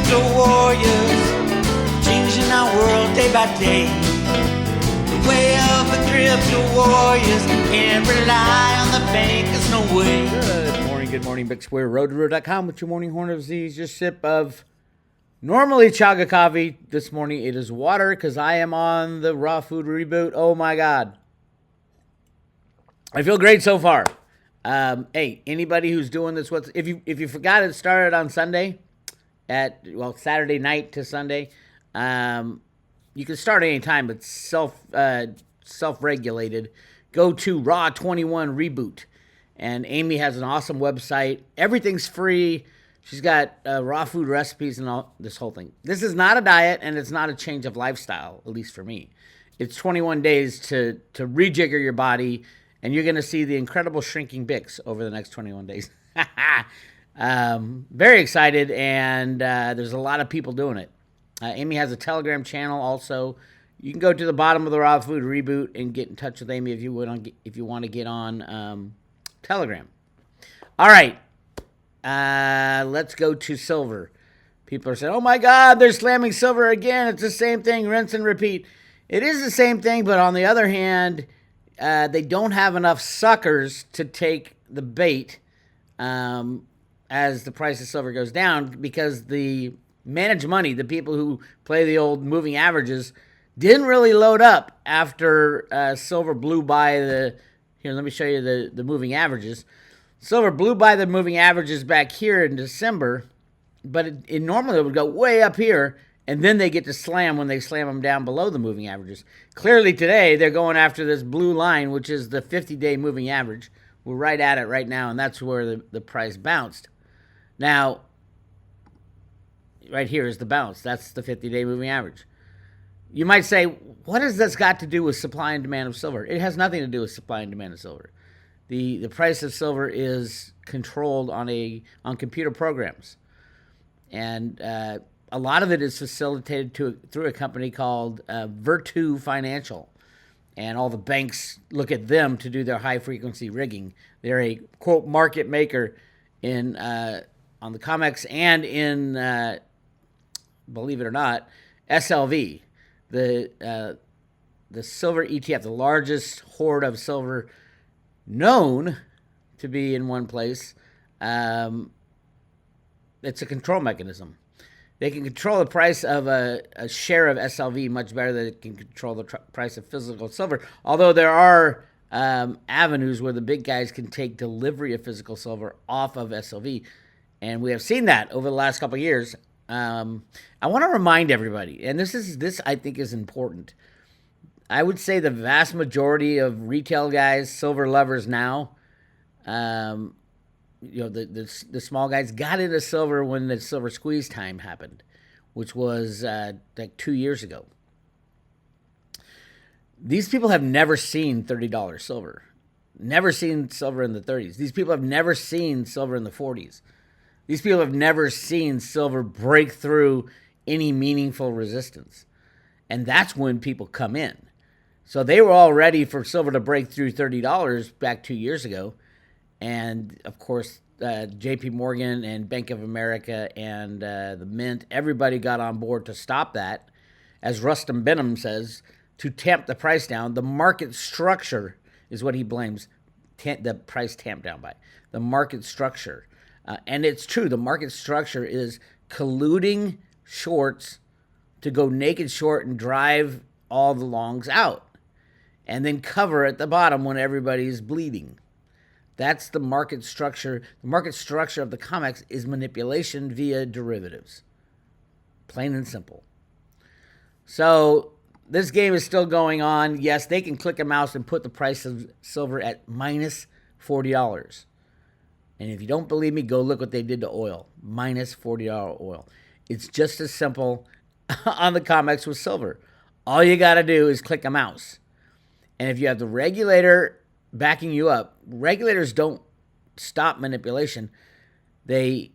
crypto warriors, changing our world day by day. The way of the crypto warriors, can't rely on the bankers, no way. Good morning, Bix Weir, roadtoroad.com with your morning horn of Z's, your sip of normally chaga coffee. This morning it is water because I am on the raw food reboot. Oh my God. I feel great so far. Hey, anybody who's doing this, if you forgot it started on Sunday Saturday night to Sunday, you can start any time, but self-regulated. Go to Raw 21 Reboot, and Amy has an awesome website. Everything's free. She's got raw food recipes and all this whole thing. This is not a diet, and it's not a change of lifestyle, at least for me. It's 21 days to rejigger your body. And you're going to see the incredible shrinking Bix over the next 21 days. Very excited, and there's a lot of people doing it. Amy has a Telegram channel also. You can go to the bottom of the Raw Food Reboot and get in touch with Amy if you want to get on Telegram. All right, let's go to silver. People are saying, oh my God, they're slamming silver again. It's the same thing, rinse and repeat. It is the same thing, but on the other hand, they don't have enough suckers to take the bait as the price of silver goes down, because the managed money, the people who play the old moving averages, didn't really load up after silver blew by here, let me show you the moving averages. Silver blew by the moving averages back here in December, but it normally would go way up here, and then they get to slam when they slam them down below the moving averages. Clearly today, they're going after this blue line, which is the 50-day moving average. We're right at it right now, and that's where the price bounced. Now, right here is the bounce. That's the 50-day moving average. You might say, what has this got to do with supply and demand of silver? It has nothing to do with supply and demand of silver. The price of silver is controlled on computer programs. And a lot of it is facilitated through a company called Ventress Financial, and all the banks look at them to do their high-frequency rigging. They're a, quote, market maker on the COMEX and in, believe it or not, SLV, the silver ETF, the largest hoard of silver known to be in one place. It's a control mechanism. They can control the price of a share of SLV much better than it can control the price of physical silver. Although there are avenues where the big guys can take delivery of physical silver off of SLV. And we have seen that over the last couple of years. I want to remind everybody, and this I think is important. I would say the vast majority of retail guys, silver lovers now, the small guys got into silver when the silver squeeze time happened, which was like 2 years ago. These people have never seen $30 silver, never seen silver in the 30s. These people have never seen silver in the 40s. These people have never seen silver break through any meaningful resistance. And that's when people come in. So they were all ready for silver to break through $30 back 2 years ago. And, of course, J.P. Morgan and Bank of America and the Mint, everybody got on board to stop that. As Rustam Benham says, to tamp the price down. The market structure is what he blames the price tamped down by. The market structure. And it's true. The market structure is colluding shorts to go naked short and drive all the longs out. And then cover at the bottom when everybody's bleeding. That's the market structure. The market structure of the COMEX is manipulation via derivatives. Plain and simple. So this game is still going on. Yes, they can click a mouse and put the price of silver at minus $40. And if you don't believe me, go look what they did to oil. Minus $40 oil. It's just as simple on the COMEX with silver. All you got to do is click a mouse. And if you have the regulator backing you up, regulators don't stop manipulation. They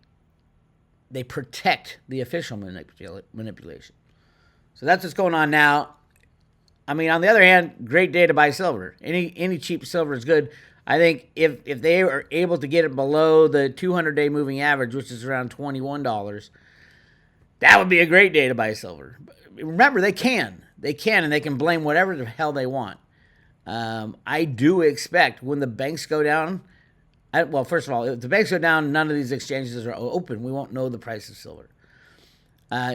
protect the official manipulation. So that's what's going on now. I mean, on the other hand, great day to buy silver. Any cheap silver is good. I think if they are able to get it below the 200-day moving average, which is around $21, That would be a great day to buy silver. Remember, they can, and they can blame whatever the hell they want. I do expect when the banks go down. Well, first of all, if the banks go down, none of these exchanges are open. We won't know the price of silver.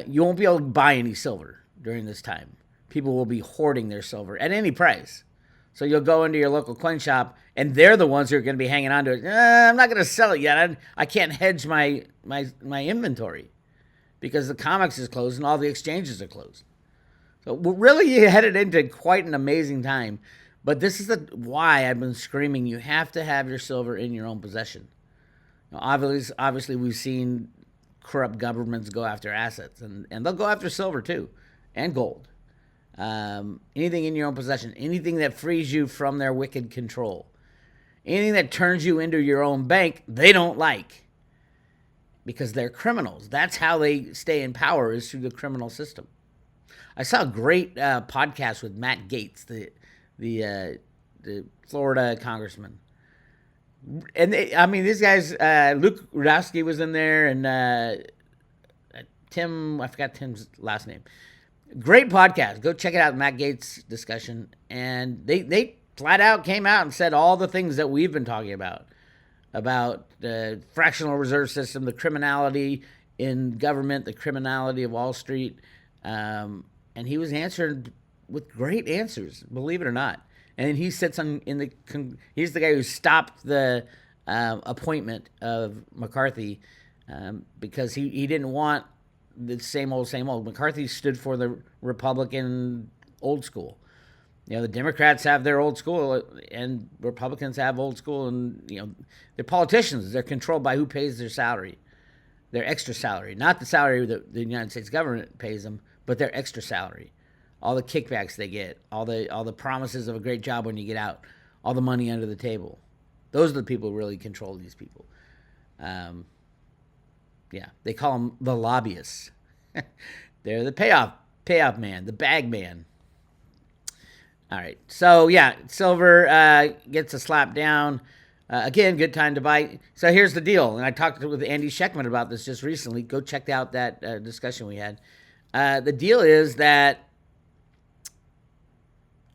You won't be able to buy any silver during this time. People will be hoarding their silver at any price. So you'll go into your local coin shop, and they're the ones who are going to be hanging on to it. I'm not going to sell it yet. I can't hedge my inventory because the COMEX is closed and all the exchanges are closed. So we're really headed into quite an amazing time. But this is why I've been screaming, you have to have your silver in your own possession. Now, obviously, we've seen corrupt governments go after assets, and they'll go after silver too, and gold. Anything in your own possession, anything that frees you from their wicked control, anything that turns you into your own bank, they don't like because they're criminals. That's how they stay in power, is through the criminal system. I saw a great podcast with Matt Gaetz, the Florida congressman. And these guys, Luke Rudowski was in there, and Tim, I forgot Tim's last name. Great podcast. Go check it out, Matt Gaetz discussion. And they flat out came out and said all the things that we've been talking about the fractional reserve system, the criminality in government, the criminality of Wall Street. And he was answered with great answers, believe it or not. And he sits he's the guy who stopped the appointment of McCarthy because he didn't want the same old. McCarthy stood for the Republican old school. The Democrats have their old school, and Republicans have old school, and they're politicians. They're controlled by who pays their salary, their extra salary, not the salary that the United States government pays them, but their extra salary. All the kickbacks they get, all the promises of a great job when you get out, all the money under the table. Those are the people who really control these people. They call them the lobbyists. They're the payoff man, the bag man. All right, so silver gets a slap down. Again, good time to buy. So here's the deal, and I talked with Andy Scheckman about this just recently. Go check out that discussion we had. The deal is that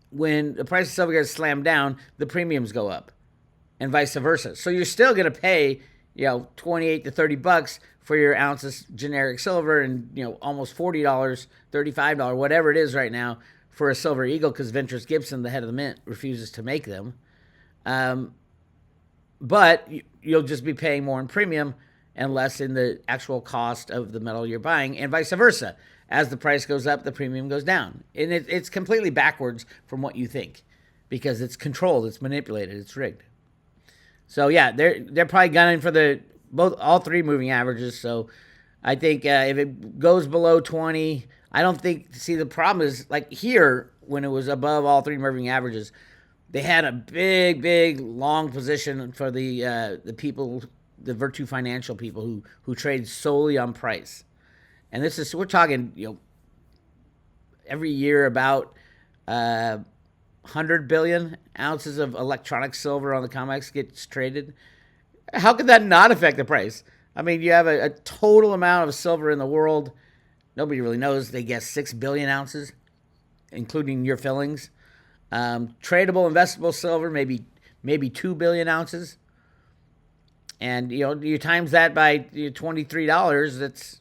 when the price of silver gets slammed down, the premiums go up, and vice versa. So you're still going to pay, $28 to $30 for your ounces generic silver, and almost $40, $35, whatever it is right now for a silver eagle, because Ventress Gibson, the head of the mint, refuses to make them. But you'll just be paying more in premium and less in the actual cost of the metal you're buying, and vice versa. As the price goes up, the premium goes down. And it's completely backwards from what you think because it's controlled, it's manipulated, it's rigged. So, they're probably gunning for all three moving averages. So I think if it goes below 20, I don't think, the problem is like here when it was above all three moving averages, they had a big, long position for the people, the Virtu Financial people who trade solely on price. And we're talking, every year about 100 billion ounces of electronic silver on the COMEX gets traded. How could that not affect the price? You have a total amount of silver in the world. Nobody really knows. They guess 6 billion ounces, including your fillings. Tradable, investable silver, maybe 2 billion ounces. And, you times that by $23,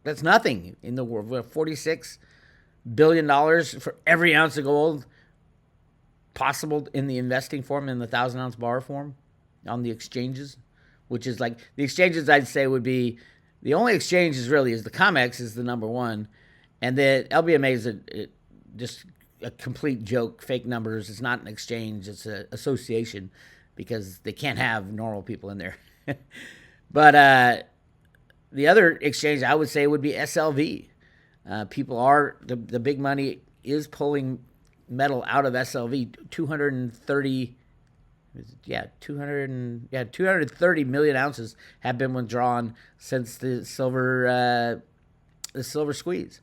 that's nothing in the world. We have $46 billion for every ounce of gold possible in the investing form, in the 1,000-ounce bar form on the exchanges, which is like the exchanges I'd say would be the only exchange is the COMEX is the number one, and the LBMA is just a complete joke, fake numbers. It's not an exchange; it's an association because they can't have normal people in there. But the other exchange I would say would be SLV. People are the big money is pulling metal out of SLV. 230 million ounces have been withdrawn since the silver squeeze.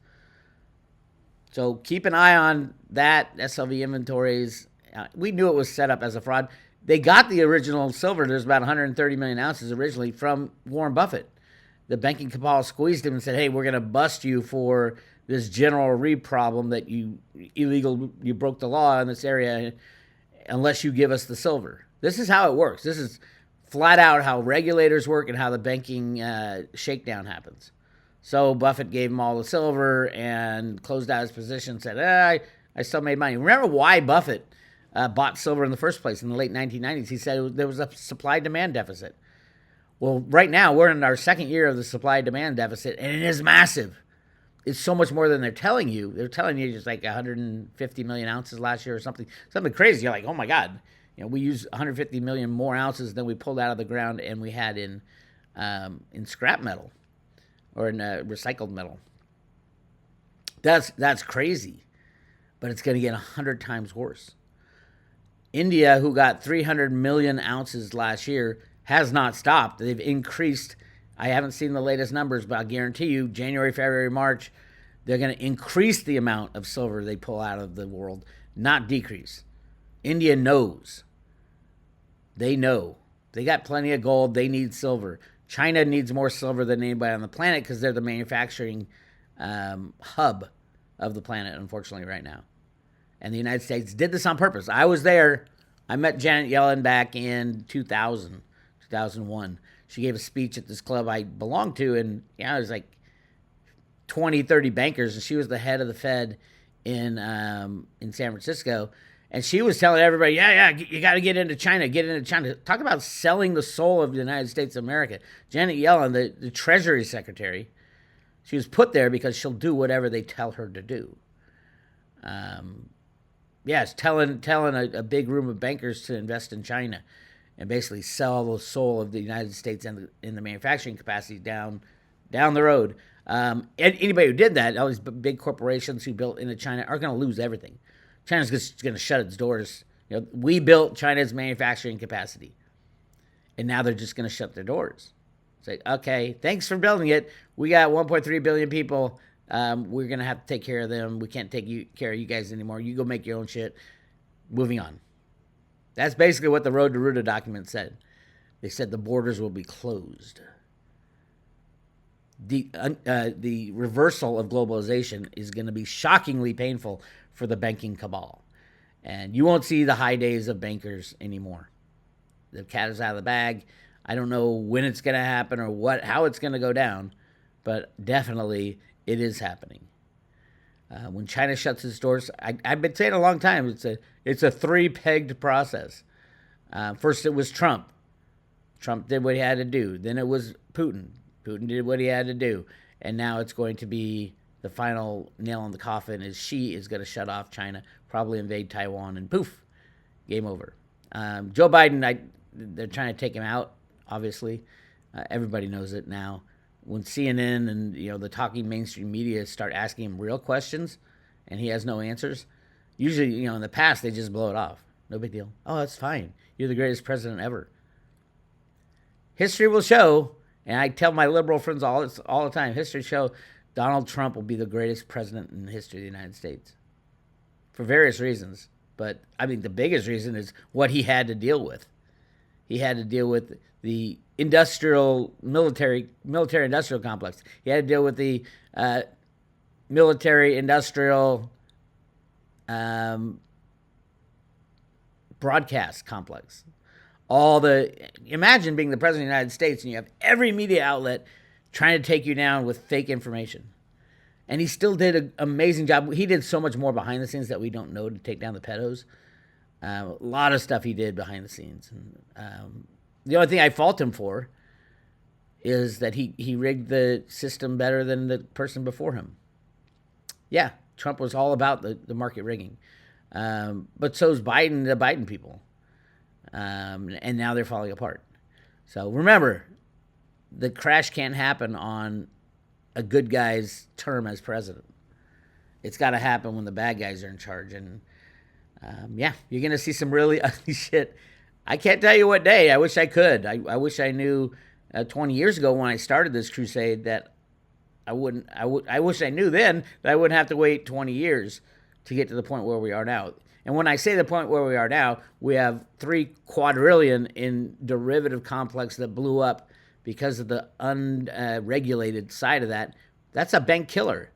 So keep an eye on that. SLV inventories. We knew it was set up as a fraud. They got the original silver. There's about 130 million ounces originally from Warren Buffett. the banking cabal squeezed him and said, hey, we're going to bust you for this general read problem that you broke the law in this area unless you give us the silver. This is how it works. This is flat out how regulators work and how the banking shakedown happens. So Buffett gave him all the silver and closed out his position, said, I still made money. Remember why Buffett bought silver in the first place in the late 1990s? He said there was a supply-demand deficit. Well, right now, we're in our second year of the supply-demand deficit, and it is massive. It's so much more than they're telling you. They're telling you just like 150 million ounces last year or something crazy. You're like, oh my God, we used 150 million more ounces than we pulled out of the ground and we had in scrap metal or in recycled metal. That's crazy, but it's going to get 100 times worse. India, who got 300 million ounces last year, has not stopped. They've increased. I haven't seen the latest numbers, but I guarantee you, January, February, March, they're going to increase the amount of silver they pull out of the world, not decrease. India knows. They know. They got plenty of gold. They need silver. China needs more silver than anybody on the planet because they're the manufacturing hub of the planet, unfortunately, right now. And the United States did this on purpose. I was there. I met Janet Yellen back in 2001. She gave a speech at this club I belonged to, and it was like 20, 30 bankers, and she was the head of the Fed in San Francisco. And she was telling everybody, you got to get into China, Talk about selling the soul of the United States of America. Janet Yellen, the Treasury Secretary, she was put there because she'll do whatever they tell her to do. It's telling a big room of bankers to invest in China and basically sell the soul of the United States and in the manufacturing capacity down the road. And anybody who did that, all these big corporations who built into China are going to lose everything. China's just going to shut its doors. We built China's manufacturing capacity, and now they're just going to shut their doors. Say, okay, thanks for building it. We got 1.3 billion people. We're going to have to take care of them. We can't take care of you guys anymore. You go make your own shit. Moving on. That's basically what the Road to Ruta document said. They said the borders will be closed. The reversal of globalization is going to be shockingly painful for the banking cabal. And you won't see the high days of bankers anymore. The cat is out of the bag. I don't know when it's going to happen or how it's going to go down, but definitely it is happening. When China shuts its doors, I've been saying a long time, it's a three-pegged process. First it was Trump. Trump did what he had to do. Then it was Putin. Putin did what he had to do. And now it's going to be the final nail in the coffin is Xi is going to shut off China, probably invade Taiwan, and poof, game over. Joe Biden, they're trying to take him out, obviously. Everybody knows it now. When CNN and the talking mainstream media start asking him real questions and he has no answers, usually, in the past, they just blow it off. No big deal. Oh, that's fine. You're the greatest president ever. History will show, and I tell my liberal friends all the time, history show Donald Trump will be the greatest president in the history of the United States for various reasons. But I think the biggest reason is what he had to deal with. He had to deal with the military industrial complex. He had to deal with the military industrial broadcast complex. Imagine being the president of the United States and you have every media outlet trying to take you down with fake information. And he still did an amazing job. He did so much more behind the scenes that we don't know to take down the pedos. A lot of stuff he did behind the scenes. And, the only thing I fault him for is that he rigged the system better than the person before him. Yeah, Trump was all about the market rigging. But so is the Biden people. And now they're falling apart. So remember, the crash can't happen on a good guy's term as president. It's got to happen when the bad guys are in charge. And you're going to see some really ugly shit. I can't tell you what day. I wish I could. I wish I knew 20 years ago when I started this crusade that I wish I knew then that I wouldn't have to wait 20 years to get to the point where we are now. And when I say the point where we are now, we have 3 quadrillion in derivative complex that blew up because of the unregulated side of that, that's a bank killer.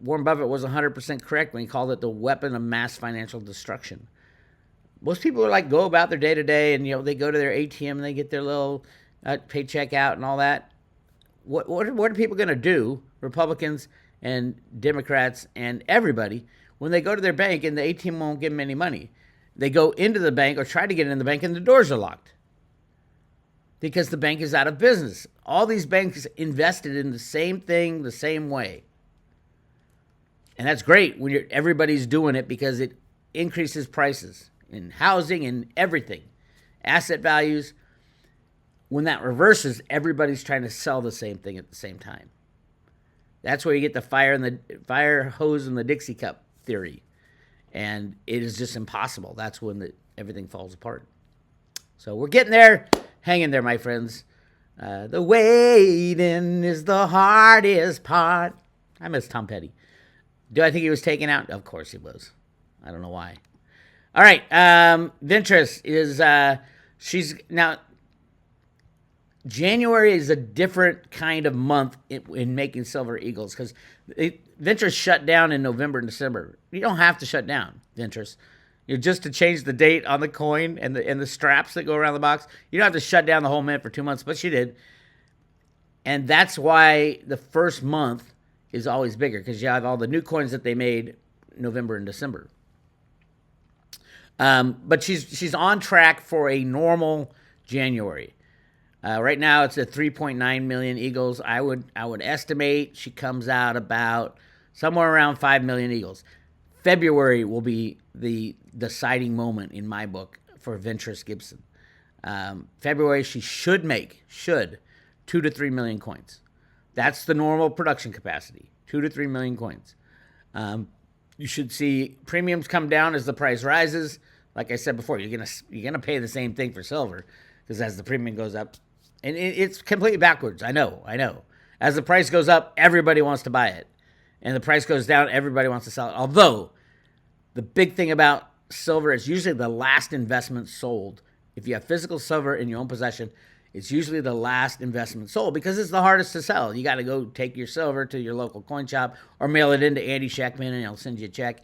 Warren Buffett was 100% correct when he called it the weapon of mass financial destruction. Most people are like go about their day to day, and they go to their ATM and they get their little paycheck out and all that. What are people going to do, Republicans and Democrats and everybody, when they go to their bank and the ATM won't give them any money? They go into the bank or try to get in the bank and the doors are locked because the bank is out of business. All these banks invested in the same thing the same way. And that's great when everybody's doing it because it increases prices in housing and everything, asset values. When that reverses, everybody's trying to sell the same thing at the same time. That's where you get the fire hose and the Dixie cup theory. And it is just impossible. That's when everything falls apart. So we're getting there. Hang in there, my friends. The waiting is the hardest part. I miss Tom Petty. Do I think he was taken out? Of course he was. I don't know why. All right. Ventress is, she's now, January is a different kind of month in making silver eagles because Ventress shut down in November and December. You don't have to shut down Ventress. Just to change the date on the coin and the straps that go around the box. You don't have to shut down the whole mint for 2 months, but she did. And that's why the first month is always bigger because you have all the new coins that they made November and December. But she's on track for a normal January. Right now it's at 3.9 million eagles. I would estimate she comes out about somewhere around 5 million eagles. February will be the deciding moment in my book for Ventress Gibson. February she should 2 to 3 million coins. That's the normal production capacity, 2 to 3 million coins. You should see premiums come down as the price rises. Like I said before, you're gonna pay the same thing for silver because as the premium goes up, and it's completely backwards. I know. As the price goes up, everybody wants to buy it, and the price goes down, everybody wants to sell it. Although the big thing about silver is usually the last investment sold. If you have physical silver in your own possession, it's usually the last investment sold because it's the hardest to sell. You got to go take your silver to your local coin shop or mail it into Andy Scheckman and he'll send you a check.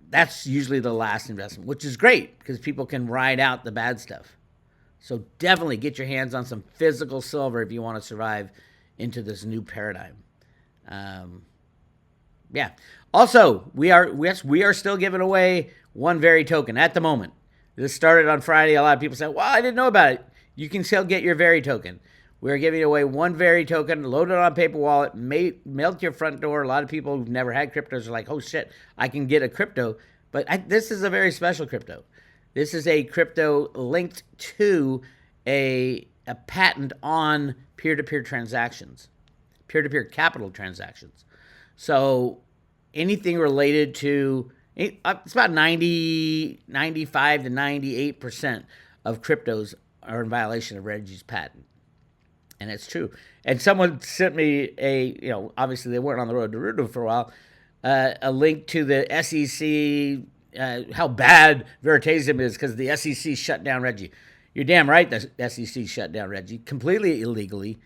That's usually the last investment, which is great because people can ride out the bad stuff. So definitely get your hands on some physical silver if you want to survive into this new paradigm. Yeah. Also, we are still giving away one very token at the moment. This started on Friday. A lot of people said, well, I didn't know about it. You can still get your Very token. We're giving away one Very token, loaded on paper wallet, mailed to your front door. A lot of people who've never had cryptos are like, oh, shit, I can get a crypto. But this is a very special crypto. This is a crypto linked to a patent on peer-to-peer transactions, peer-to-peer capital transactions. So anything related to... It's about 95 to 98% of cryptos are in violation of Reggie's patent. And it's true. And someone sent me obviously they weren't on the road to Rudo for a while, a link to the SEC, how bad Veritasium is because the SEC shut down Reggie. You're damn right the SEC shut down Reggie. Completely illegally,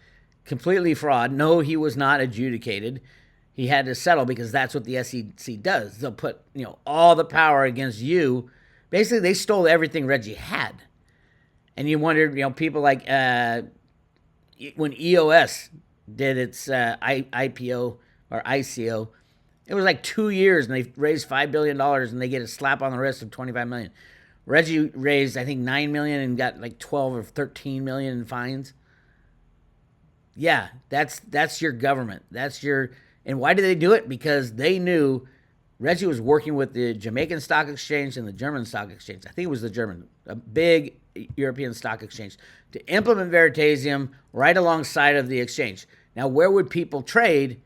completely fraud. No, he was not adjudicated. He had to settle because that's what the SEC does. They'll put, all the power against you. Basically, they stole everything Reggie had. And you wondered, people like when EOS did its IPO or ICO, it was like 2 years and they raised $5 billion and they get a slap on the wrist of $25 million. Reggie raised, I think, $9 million and got like 12 or 13 million in fines. Yeah, that's your government. That's your... And why did they do it? Because they knew Reggie was working with the Jamaican Stock Exchange and the German Stock Exchange. I think it was the German, a big European stock exchange, to implement Veritasium right alongside of the exchange. Now, where would people trade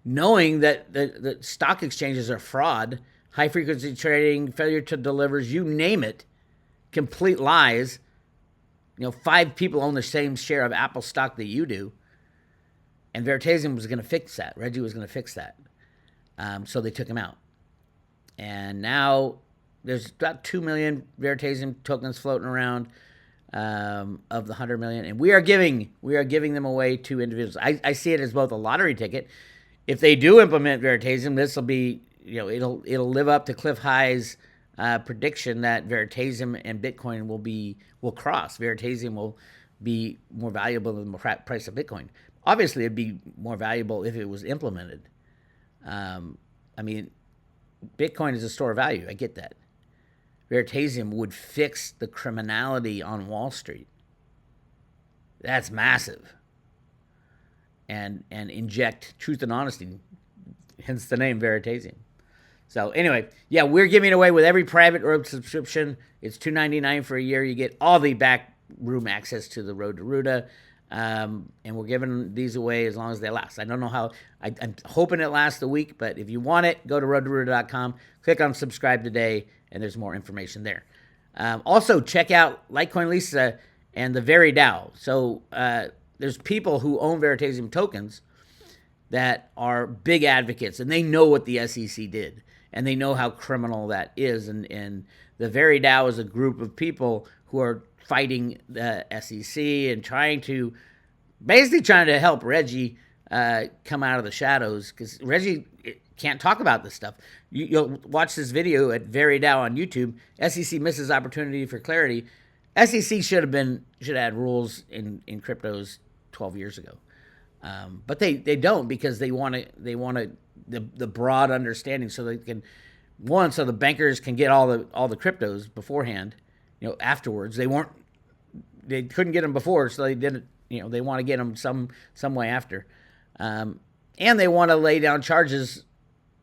knowing that the stock exchanges are fraud, high-frequency trading, failure to deliver, you name it, complete lies? 5 people own the same share of Apple stock that you do. And Veritasium was going to fix that. Reggie was going to fix that. So they took him out. And now there's about 2 million Veritasium tokens floating around. of the 100 million, and we are giving them away to individuals. I see it as both a lottery ticket. If they do implement Veritasium, this will be, it'll live up to Cliff High's prediction that Veritasium and Bitcoin will cross. Veritasium will be more valuable than the price of Bitcoin. Obviously, it'd be more valuable if it was implemented. I mean, Bitcoin is a store of value. I get that. Veritasium would fix the criminality on Wall Street. That's massive. And inject truth and honesty, hence the name Veritasium. So anyway, yeah, we're giving away with every private road subscription. It's $2.99 for a year. You get all the back room access to the Road to Ruta. And we're giving these away as long as they last. I don't know how. I'm hoping it lasts a week, but if you want it, go to roadtoruta.com, click on subscribe today, and there's more information there. Also, check out Litecoin Lisa and the VeriDAO. So there's people who own Veritasium tokens that are big advocates, and they know what the SEC did, and they know how criminal that is. And the VeriDAO is a group of people who are fighting the SEC and trying to help Reggie come out of the shadows, because Reggie can't talk about this stuff. You'll watch this video at VeriDAO on YouTube. SEC misses opportunity for clarity. SEC should have had rules in cryptos 12 years ago, but they don't, because they want the broad understanding, so they can so the bankers can get all the cryptos beforehand. Afterwards, they couldn't get them before, so they didn't. They want to get them some way after, and they want to lay down charges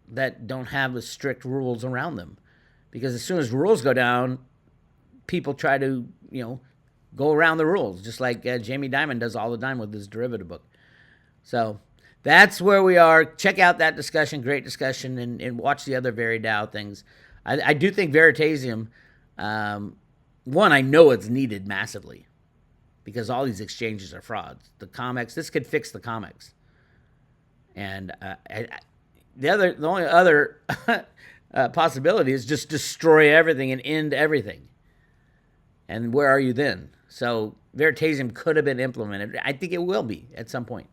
that don't have the strict rules around them, because as soon as rules go down, people try to go around the rules, just like Jamie Dimon does all the time with his derivative book. So that's where we are. Check out that discussion, great discussion, and watch the other VeriDAO things. I do think Veritasium. One, I know it's needed massively, because all these exchanges are frauds. The COMEX, this could fix the COMEX. And the only other possibility is just destroy everything and end everything. And where are you then? So Veritasium could have been implemented. I think it will be at some point.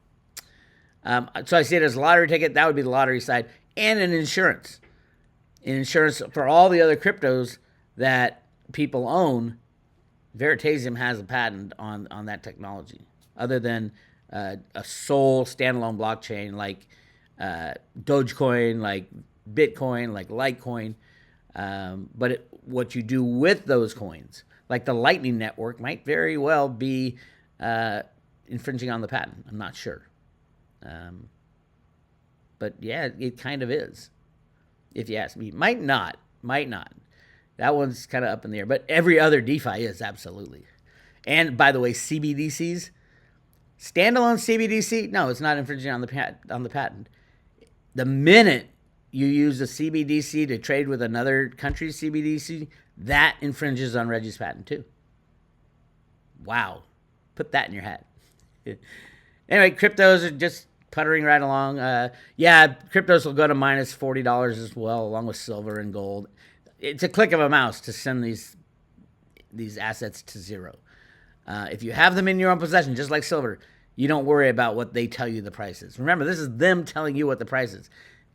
So I see it as a lottery ticket. That would be the lottery side. And an insurance. An insurance for all the other cryptos that people own. Veritasium has a patent on that technology, other than a sole standalone blockchain like Dogecoin, like Bitcoin, like Litecoin. But what you do with those coins, like the Lightning Network, might very well be infringing on the patent. I'm not sure. But yeah, it kind of is, if you ask me. Might not. That one's kind of up in the air, but every other DeFi is, absolutely. And by the way, CBDCs, standalone CBDC, no, it's not infringing on the patent. The minute you use a CBDC to trade with another country's CBDC, that infringes on Reggie's patent too. Wow, put that in your hat. Anyway, cryptos are just puttering right along. Cryptos will go to minus $40 as well, along with silver and gold. It's a click of a mouse to send these assets to zero. If you have them in your own possession, just like silver, you don't worry about what they tell you the price is. Remember, this is them telling you what the price is.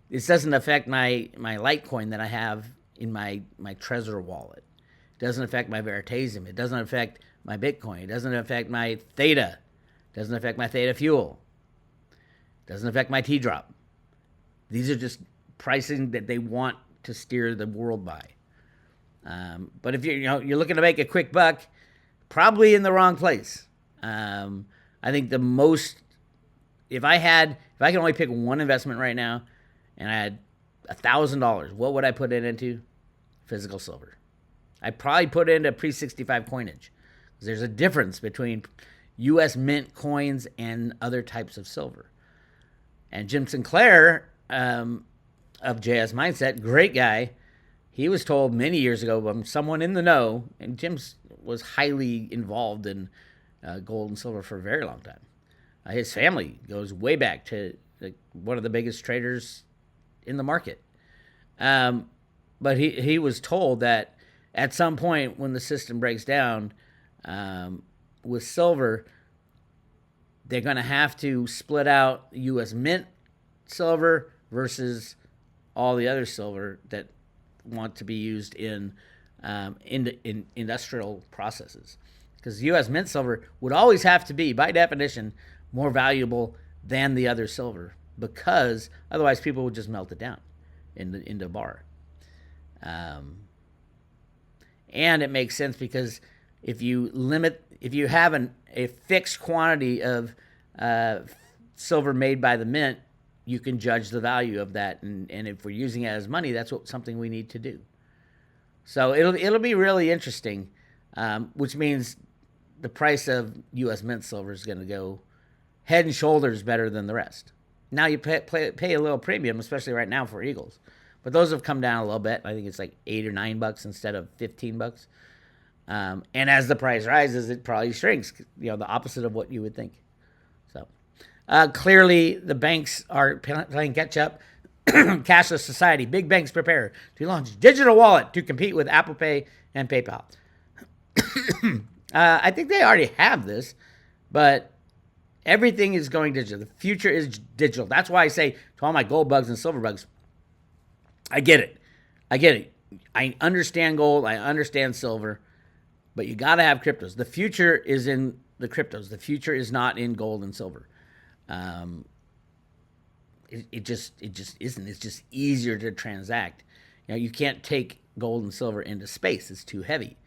This doesn't affect my Litecoin that I have in my Trezor wallet. It doesn't affect my Veritasium. It doesn't affect my Bitcoin. It doesn't affect my Theta. It doesn't affect my Theta Fuel. It doesn't affect my T-Drop. These are just pricing that they want to steer the world by. But if you're looking to make a quick buck, probably in the wrong place. I think the most, if I can only pick one investment right now, and I had $1,000, what would I put it into? Physical silver. I'd probably put it into pre-65 coinage. There's a difference between U.S. mint coins and other types of silver. And Jim Sinclair of JS Mindset, great guy. He was told many years ago by someone in the know, and Jim was highly involved in gold and silver for a very long time. His family goes way back to one of the biggest traders in the market. But he was told that at some point when the system breaks down, With silver, they're going to have to split out U.S. Mint silver versus all the other silver that want to be used in industrial processes. Because U.S. Mint silver would always have to be, by definition, more valuable than the other silver, because otherwise people would just melt it down into bar. And it makes sense because if you have a fixed quantity of silver made by the mint, you can judge the value of that. And if we're using it as money, that's something we need to do. So it'll be really interesting, which means the price of U.S. Mint silver is going to go head and shoulders better than the rest. Now you pay a little premium, especially right now for Eagles. But those have come down a little bit. I think it's like $8 or $9 instead of $15. And as the price rises, it probably shrinks. The opposite of what you would think. So clearly, the banks are playing catch up. Cashless Society, big banks prepare to launch digital wallet to compete with Apple Pay and PayPal. I think they already have this, but everything is going digital. The future is digital. That's why I say to all my gold bugs and silver bugs, I get it. I understand gold. I understand silver. But you got to have cryptos. The future is in the cryptos. The future is not in gold and silver. It just isn't. It's just easier to transact. You can't take gold and silver into space. It's too heavy.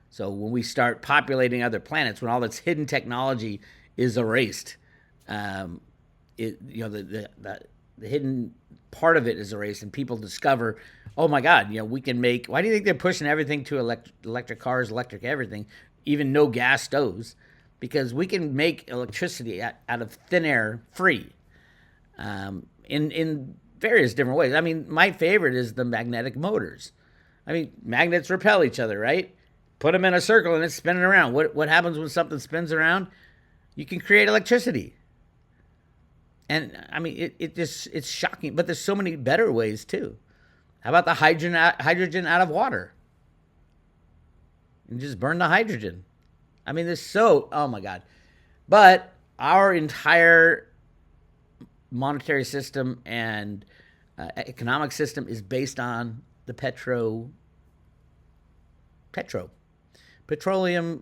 So when we start populating other planets, when all this hidden technology is erased, the hidden part of it is erased, and people discover, oh my God, we can make. Why do you think they're pushing everything to electric cars, electric everything, even no gas stoves? Because we can make electricity out of thin air free, in various different ways. I mean, my favorite is the magnetic motors. I mean, magnets repel each other, right? Put them in a circle and it's spinning around. What happens when something spins around? You can create electricity. And I mean, it's shocking, but there's so many better ways too. How about the hydrogen out of water? And just burn the hydrogen. I mean, oh my God. But our entire monetary system and economic system is based on the petroleum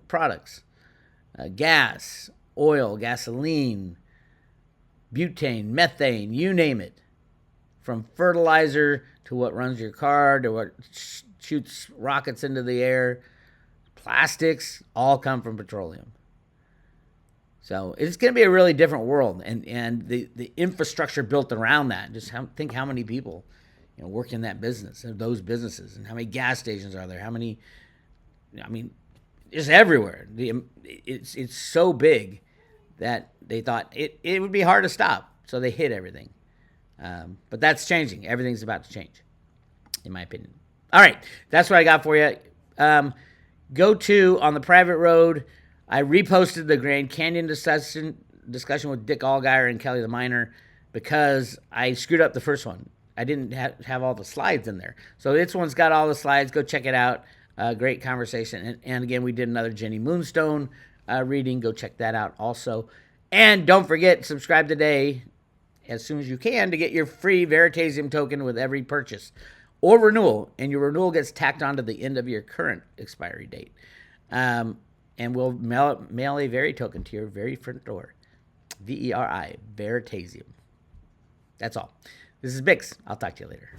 products, gas, oil, gasoline, butane, methane, you name it. From fertilizer to what runs your car to what shoots rockets into the air, plastics, all come from petroleum. So it's going to be a really different world, and the infrastructure built around that. Just think how many people work in that business, those businesses, and how many gas stations are there? How many? I mean, just everywhere. It's so big that they thought it would be hard to stop, so they hid everything. But that's changing. Everything's about to change, in my opinion. All right, that's what I got for you. Go to On the Private Road. I reposted the Grand Canyon discussion with Dick Allgaier and Kelly the Miner because I screwed up the first one. I didn't have all the slides in there. So this one's got all the slides. Go check it out. Great conversation. And again, we did another Jenny Moonstone reading. Go check that out also. And don't forget, subscribe today as soon as you can to get your free Veritasium token with every purchase or renewal. And your renewal gets tacked on to the end of your current expiry date. And we'll mail a Veri token to your very front door. Veri, Veritasium. That's all. This is Bix. I'll talk to you later.